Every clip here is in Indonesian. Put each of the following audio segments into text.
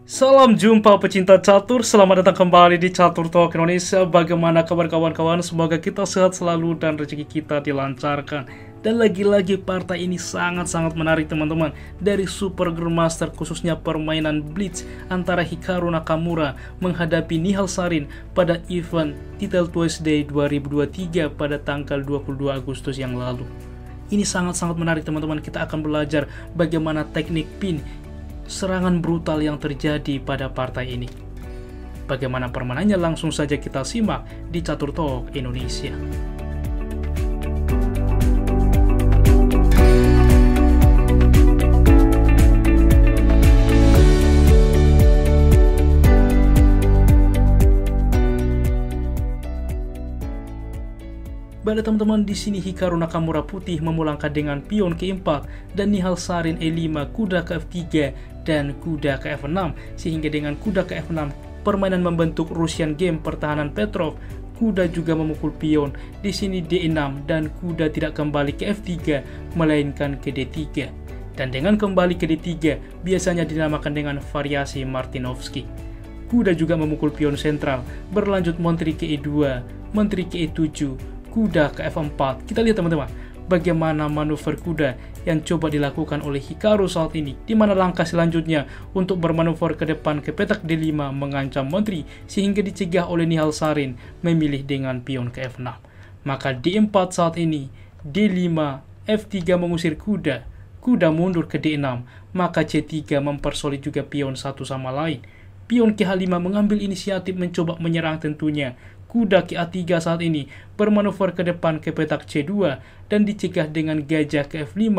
Salam jumpa pecinta catur, selamat datang kembali di Catur Talk Indonesia. Bagaimana kabar kawan-kawan? Semoga kita sehat selalu dan rezeki kita dilancarkan. Dan lagi-lagi partai ini sangat-sangat menarik teman-teman. Dari Super Grandmaster khususnya permainan Blitz antara Hikaru Nakamura menghadapi Nihal Sarin pada event Title Tuesday 2023 pada tanggal 22 Agustus yang lalu. Ini sangat-sangat menarik teman-teman. Kita akan belajar bagaimana teknik pin, serangan brutal yang terjadi pada partai ini. Bagaimana permainannya, langsung saja kita simak di Catur Talk Indonesia. Pada teman-teman, di sini Hikaru Nakamura putih memulangkan dengan pion ke 4 dan Nihal Sarin E5, kuda ke F3 dan kuda ke F6, sehingga dengan kuda ke F6 permainan membentuk Russian game pertahanan Petrov. Kuda juga memukul pion di sini D6 dan kuda tidak kembali ke F3 melainkan ke D3. Dan dengan kembali ke D3 biasanya dinamakan dengan variasi Martinovsky. Kuda juga memukul pion sentral, berlanjut menteri ke E2, menteri ke E7, kuda ke F4. Kita lihat teman-teman, bagaimana manuver kuda yang coba dilakukan oleh Hikaru saat ini, di mana langkah selanjutnya untuk bermanuver ke depan ke petak D5 mengancam menteri, sehingga dicegah oleh Nihal Sarin memilih dengan pion ke F6. Maka D4 saat ini, D5, F3 mengusir kuda, kuda mundur ke D6, maka C3 mempersolid juga pion satu sama lain. Pion ke H5 mengambil inisiatif mencoba menyerang tentunya. Kuda ke A3 saat ini bermanuver ke depan ke petak C2 dan dicegah dengan gajah ke F5,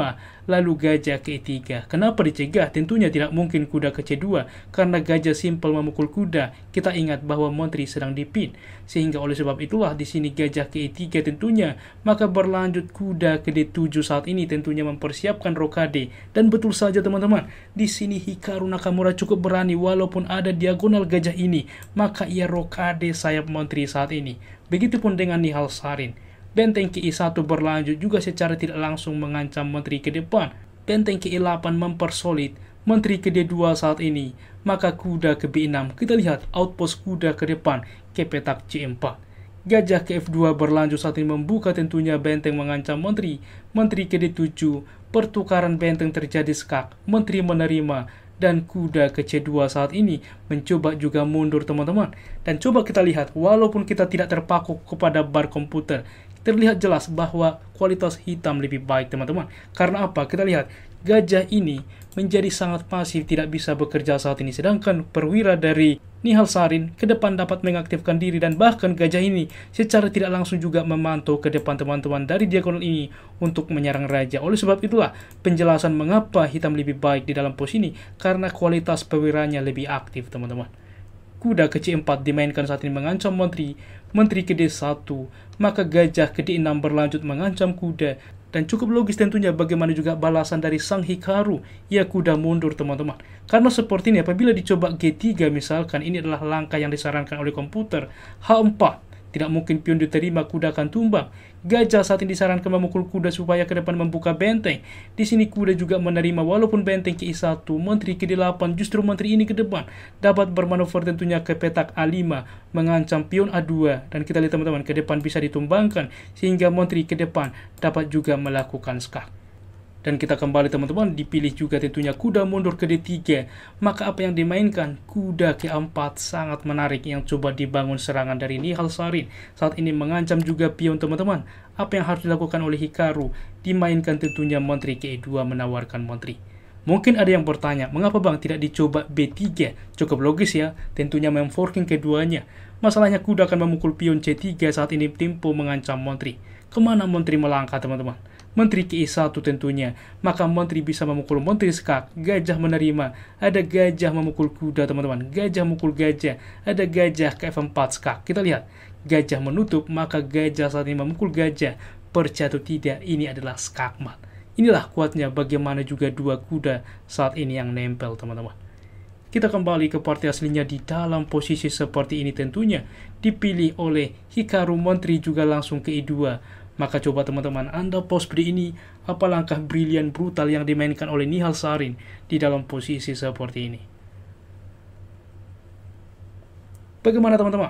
lalu gajah ke E3. Kenapa dicegah? Tentunya tidak mungkin kuda ke C2 karena gajah simpel memukul kuda. Kita ingat bahwa menteri sedang dipin, sehingga oleh sebab itulah di sini gajah ke E3 tentunya. Maka berlanjut kuda ke D7 saat ini tentunya mempersiapkan rokade. Dan betul saja teman-teman, di sini Hikaru Nakamura cukup berani walaupun ada diagonal gajah ini, maka ia rokade sayap menteri saat ini. Begitupun dengan Nihal Sarin. Benteng ke I1 berlanjut juga secara tidak langsung mengancam menteri ke depan. Benteng ke I8 mempersolid menteri ke D2 saat ini. Maka kuda ke B6. Kita lihat outpost kuda ke depan ke petak C4. Gajah ke F2 berlanjut saat ini membuka tentunya benteng mengancam menteri. Menteri ke D7. Pertukaran benteng terjadi skak. Menteri menerima. Dan kuda ke C2 saat ini mencoba juga mundur teman-teman. Dan coba kita lihat, walaupun kita tidak terpaku kepada bar komputer, terlihat jelas bahwa kualitas hitam lebih baik teman-teman. Karena apa? Kita lihat, gajah ini menjadi sangat pasif, tidak bisa bekerja saat ini. Sedangkan perwira dari Nihal Sarin ke depan dapat mengaktifkan diri, dan bahkan gajah ini secara tidak langsung juga memantau ke depan teman-teman dari diagonal ini untuk menyerang raja. Oleh sebab itulah penjelasan mengapa hitam lebih baik di dalam pos ini, karena kualitas perwiranya lebih aktif teman-teman. Kuda ke C4 dimainkan saat ini mengancam menteri, menteri ke D1, maka gajah ke D6 berlanjut mengancam kuda. Dan cukup logis tentunya bagaimana juga balasan dari sang Hikaru, ia kuda mundur teman-teman. Karena seperti ini apabila dicoba G3 misalkan, ini adalah langkah yang disarankan oleh komputer. H4, tidak mungkin pion diterima, kuda akan tumbang. Gajah saat ini disarankan memukul kuda supaya ke depan membuka benteng. Di sini kuda juga menerima walaupun benteng ke I1, menteri ke D8, justru menteri ini ke depan dapat bermanuver tentunya ke petak A5 mengancam pion A2, dan kita lihat teman-teman ke depan bisa ditumbangkan sehingga menteri ke depan dapat juga melakukan skak. Dan kita kembali teman-teman, dipilih juga tentunya kuda mundur ke D3. Maka apa yang dimainkan? Kuda ke A4 sangat menarik yang coba dibangun serangan dari Nihal Sarin. Saat ini mengancam juga pion teman-teman. Apa yang harus dilakukan oleh Hikaru? Dimainkan tentunya menteri ke E2 menawarkan menteri. Mungkin ada yang bertanya, mengapa bang tidak dicoba B3? Cukup logis ya, tentunya memforking keduanya. Masalahnya kuda akan memukul pion C3 saat ini tempo mengancam menteri. Kemana menteri melangkah teman-teman? Menteri ke I1 tentunya, maka menteri bisa memukul menteri skak, gajah menerima, ada gajah memukul kuda teman-teman, gajah memukul gajah, ada gajah ke F4 skak. Kita lihat, gajah menutup, maka gajah saat ini memukul gajah, percaya atau tidak, ini adalah skakmat. Inilah kuatnya bagaimana juga dua kuda saat ini yang nempel teman-teman. Kita kembali ke partai aslinya di dalam posisi seperti ini tentunya, dipilih oleh Hikaru, menteri juga langsung ke I2. Maka coba teman-teman Anda pause video ini, apa langkah brilian brutal yang dimainkan oleh Nihal Sarin di dalam posisi seperti ini. Bagaimana teman-teman?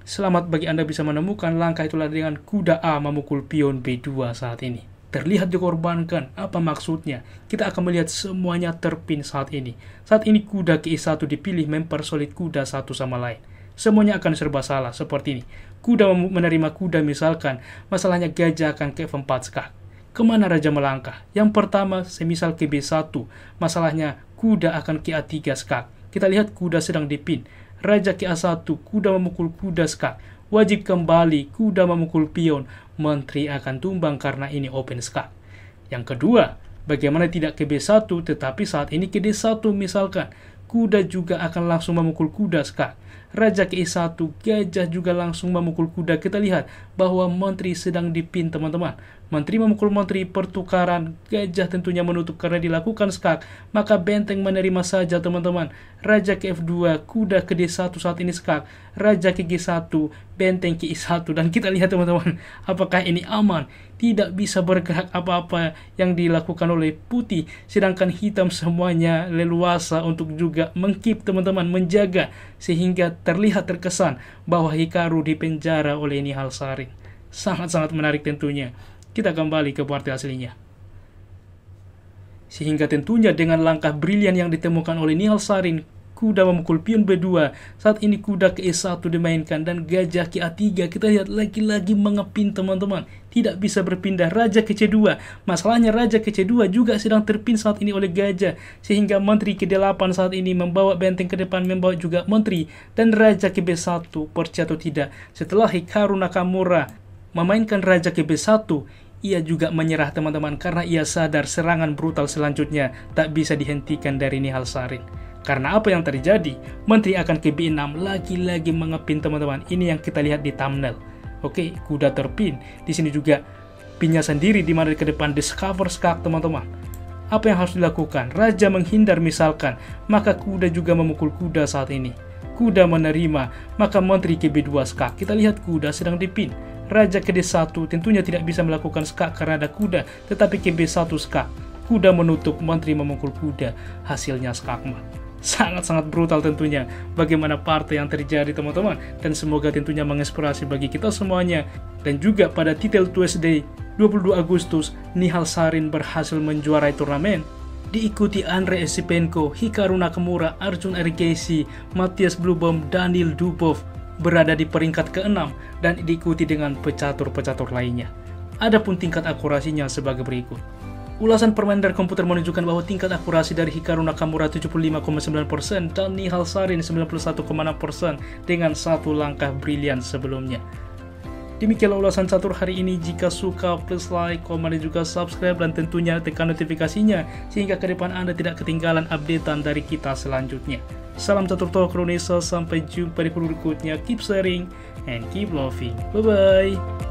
Selamat bagi Anda bisa menemukan langkah itulah dengan kuda A memukul pion B2 saat ini. Terlihat dikorbankan, apa maksudnya? Kita akan melihat semuanya terpin saat ini. Saat ini kuda ke E1 dipilih mempersolid kuda satu sama lain. Semuanya akan serba salah, seperti ini. Kuda menerima kuda misalkan, masalahnya gajah akan ke F4 skak. Kemana raja melangkah? Yang pertama, semisal ke B1, masalahnya kuda akan ke A3 skak. Kita lihat kuda sedang dipin. Raja ke A1, kuda memukul kuda skak. Wajib kembali, kuda memukul pion, menteri akan tumbang karena ini open skak. Yang kedua, bagaimana tidak ke B1 tetapi saat ini ke D1 misalkan, kuda juga akan langsung memukul kuda skak. Raja ke E1, gajah juga langsung memukul kuda. Kita lihat bahwa menteri sedang dipin teman-teman. Menteri memukul menteri, pertukaran, gajah tentunya menutup karena dilakukan skak. Maka benteng menerima saja teman-teman. Raja ke F2, kuda ke D1 saat ini skak. Raja ke G1, benteng ke I1. Dan kita lihat teman-teman, apakah ini aman? Tidak bisa bergerak apa-apa yang dilakukan oleh putih. Sedangkan hitam semuanya leluasa untuk juga mengkeep teman-teman, menjaga. Sehingga terlihat terkesan bahwa Hikaru dipenjara oleh Nihal Sarin. Sangat-sangat menarik tentunya. Kita kembali ke partai aslinya. Sehingga tentunya dengan langkah brilian yang ditemukan oleh Nihal Sarin, kuda memukul pion B2. Saat ini kuda ke E1 dimainkan dan gajah ke A3. Kita lihat lagi-lagi mengepin teman-teman. Tidak bisa berpindah. Raja ke C2. Masalahnya raja ke C2 juga sedang terpin saat ini oleh gajah. Sehingga menteri ke D8 saat ini membawa benteng ke depan, membawa juga menteri. Dan raja ke B1. Percaya atau tidak, setelah Hikaru Nakamura memainkan raja ke B1, ia juga menyerah teman-teman karena ia sadar serangan brutal selanjutnya tak bisa dihentikan dari Nihal Sarin. Karena apa yang terjadi? Menteri akan ke B6, lagi-lagi mengepin teman-teman. Ini yang kita lihat di thumbnail. Oke, kuda terpin. Di sini juga pinnya sendiri di mana ke depan discover skak teman-teman. Apa yang harus dilakukan? Raja menghindar misalkan, maka kuda juga memukul kuda saat ini. Kuda menerima, maka menteri ke B2 skak. Kita lihat kuda sedang dipin. Raja ke D1 tentunya tidak bisa melakukan skak karena ada kuda, tetapi ke B1 skak. Kuda menutup, menteri memukul kuda. Hasilnya skakmat. Sangat-sangat brutal tentunya bagaimana partai yang terjadi teman-teman. Dan semoga tentunya menginspirasi bagi kita semuanya. Dan juga pada titel Tuesday 22 Agustus, Nihal Sarin berhasil menjuarai turnamen. Diikuti Andre Esipenko, Hikaru Nakamura, Arjun Erikesi, Matthias Blubom, Daniil Dubov berada di peringkat ke-6 dan diikuti dengan pecatur-pecatur lainnya. Adapun tingkat akurasinya sebagai berikut. Ulasan permainan dari komputer menunjukkan bahwa tingkat akurasi dari Hikaru Nakamura 75,9% dan Nihal Sarin 91,6% dengan satu langkah brilian sebelumnya. Demikianlah ulasan catur hari ini. Jika suka, please like, komen, dan juga subscribe, dan tentunya tekan notifikasinya sehingga ke depan Anda tidak ketinggalan updatean dari kita selanjutnya. Salam Catur Talk Indonesia, sampai jumpa di video berikutnya. Keep sharing and keep loving. Bye-bye.